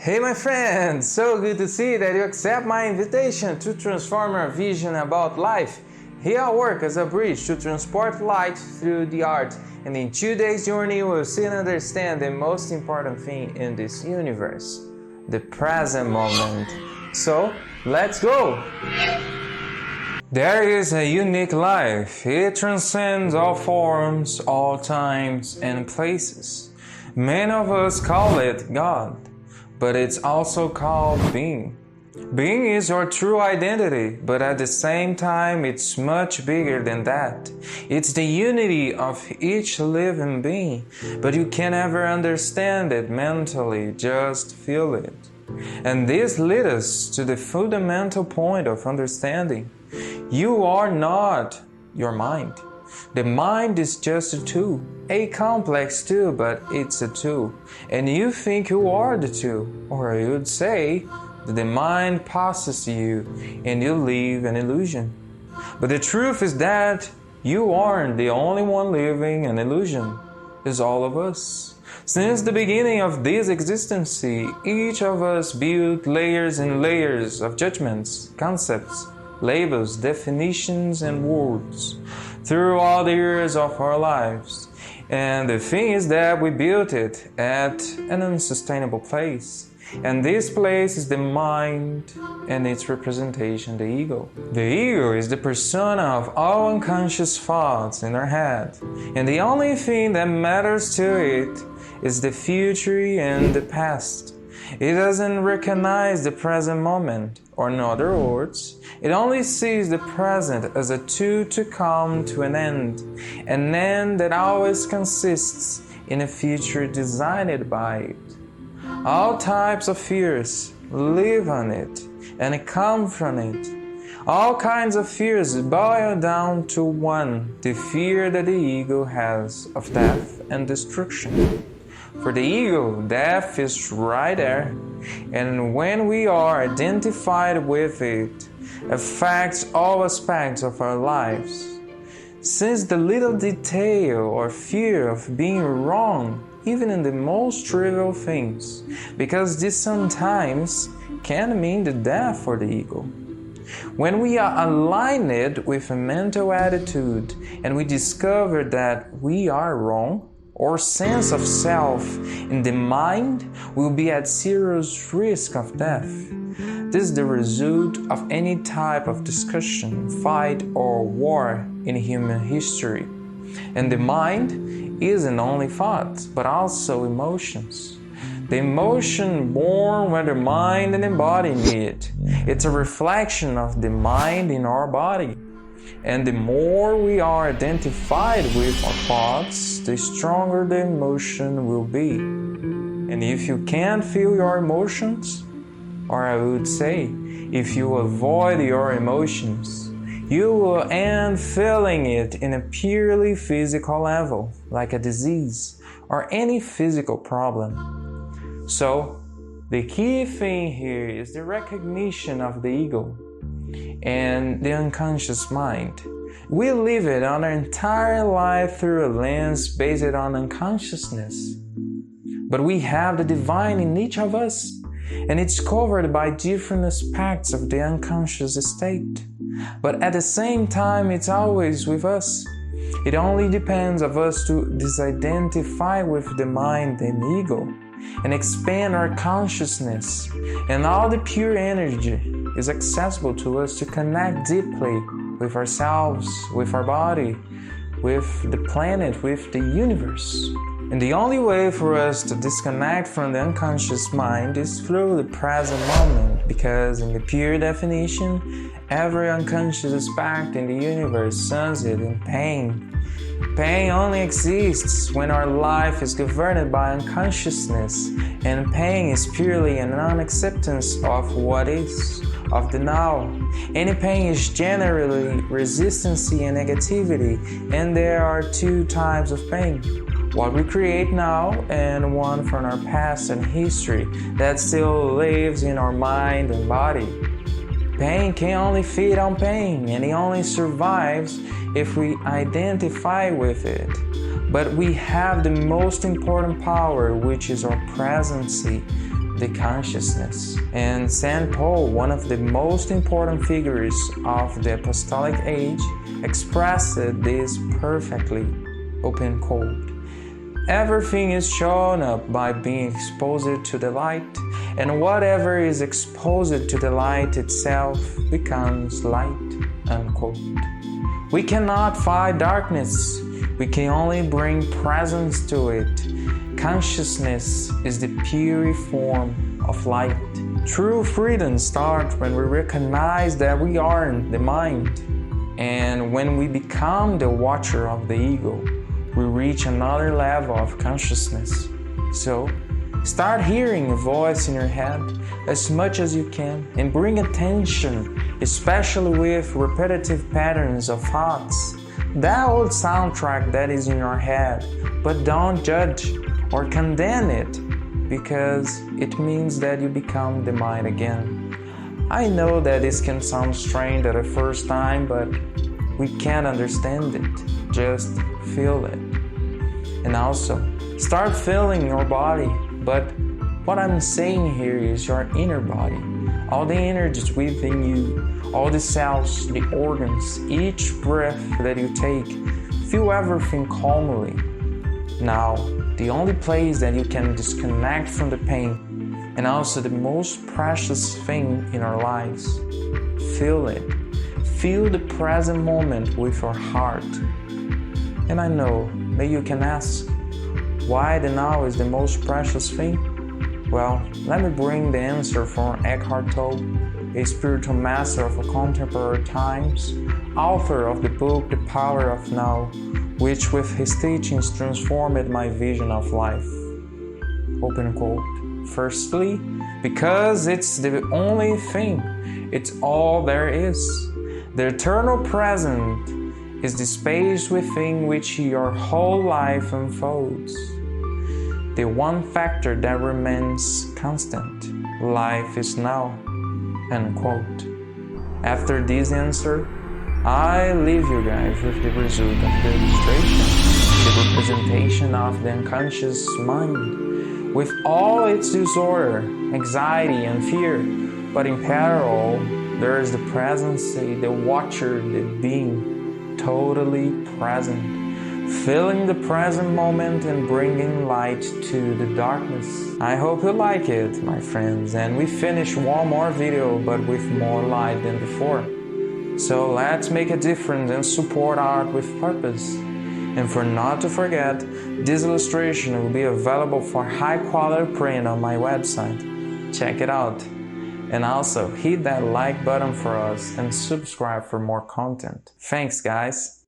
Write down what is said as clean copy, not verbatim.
Hey my friends, so good to see that you accept my invitation to transform our vision about life. Here I work as a bridge to transport light through the art, and in 2 days journey we'll see and understand the most important thing in this universe, the present moment. So, let's go! There is a unique life. It transcends all forms, all times and places. Many of us call it God, but it's also called being. Being is your true identity, but at the same time it's much bigger than that. It's the unity of each living being, but you can never understand it mentally, just feel it. And this leads us to the fundamental point of understanding. You are not your mind. The mind is just a tool, a complex tool, but it's a tool. And you think you are the tool, or I would say that the mind passes you and you live an illusion. But the truth is that you aren't the only one living an illusion. It's all of us. Since the beginning of this existence, each of us built layers and layers of judgments, concepts, labels, definitions, and words through all the years of our lives. And the thing is that we built it at an unsustainable place. And this place is the mind and its representation, the ego. The ego is the persona of all unconscious thoughts in our head. And the only thing that matters to it is the future and the past. It doesn't recognize the present moment, or in other words, it only sees the present as a tool to come to an end that always consists in a future designed by it. All types of fears live on it and come from it. All kinds of fears boil down to one, the fear that the ego has of death and destruction. For the ego, death is right there, and when we are identified with it, affects all aspects of our lives. Since the little detail or fear of being wrong, even in the most trivial things, because this sometimes can mean the death for the ego. When we are aligned with a mental attitude and we discover that we are wrong, or sense of self in the mind will be at serious risk of death. This is the result of any type of discussion, fight, or war in human history. And the mind isn't only thoughts, but also emotions. The emotion born when the mind and the body meet. It's a reflection of the mind in our body. And the more we are identified with our thoughts, the stronger the emotion will be. And if you can't feel your emotions, or I would say, if you avoid your emotions, you will end feeling it in a purely physical level, like a disease or any physical problem. So, the key thing here is the recognition of the ego and the unconscious mind. We live it on our entire life through a lens based on unconsciousness. But we have the divine in each of us, and it's covered by different aspects of the unconscious state. But at the same time, it's always with us. It only depends on us to disidentify with the mind and ego and expand our consciousness, and all the pure energy is accessible to us to connect deeply with ourselves, with our body, with the planet, with the universe. And the only way for us to disconnect from the unconscious mind is through the present moment, because in the pure definition, every unconscious aspect in the universe sends it in pain. Pain only exists when our life is governed by unconsciousness, and pain is purely an unacceptance of what is, of the now. Any pain is generally resistance and negativity, and there are two types of pain. What we create now, and one from our past and history that still lives in our mind and body. Pain can only feed on pain, and it only survives if we identify with it. But we have the most important power, which is our presence, the consciousness. And St. Paul, one of the most important figures of the apostolic age, expressed this perfectly, open quote. Everything is shown up by being exposed to the light, and whatever is exposed to the light itself becomes light, unquote. We cannot fight darkness, we can only bring presence to it. Consciousness is the pure form of light. True freedom starts when we recognize that we are the mind, and when we become the watcher of the ego, we reach another level of consciousness. So, start hearing a voice in your head as much as you can and bring attention, especially with repetitive patterns of thoughts. That old soundtrack that is in your head, but don't judge or condemn it, because it means that you become the mind again. I know that this can sound strange at the first time, but we can't understand it. Just feel it. And also, start feeling your body. But what I'm saying here is your inner body. All the energies within you, all the cells, the organs, each breath that you take, feel everything calmly. Now, the only place that you can disconnect from the pain, and also the most precious thing in our lives, feel it. Feel the present moment with your heart. And I know that you can ask, why the now is the most precious thing? Well, let me bring the answer from Eckhart Tolle, a spiritual master of contemporary times, author of the book The Power of Now, which with his teachings transformed my vision of life. Open quote. Firstly, because it's the only thing, it's all there is. The eternal present is the space within which your whole life unfolds. The one factor that remains constant, life is now, unquote. After this answer, I leave you guys with the result of the illustration, the representation of the unconscious mind, with all its disorder, anxiety and fear, but in parallel, there is the presence, the watcher, the being, totally present, feeling the present moment and bringing light to the darkness. I hope you like it, my friends, and we finish one more video but with more light than before. So let's make a difference and support art with purpose. And for not to forget, this illustration will be available for high quality print on my website. Check it out. And also hit that like button for us and subscribe for more content. Thanks guys!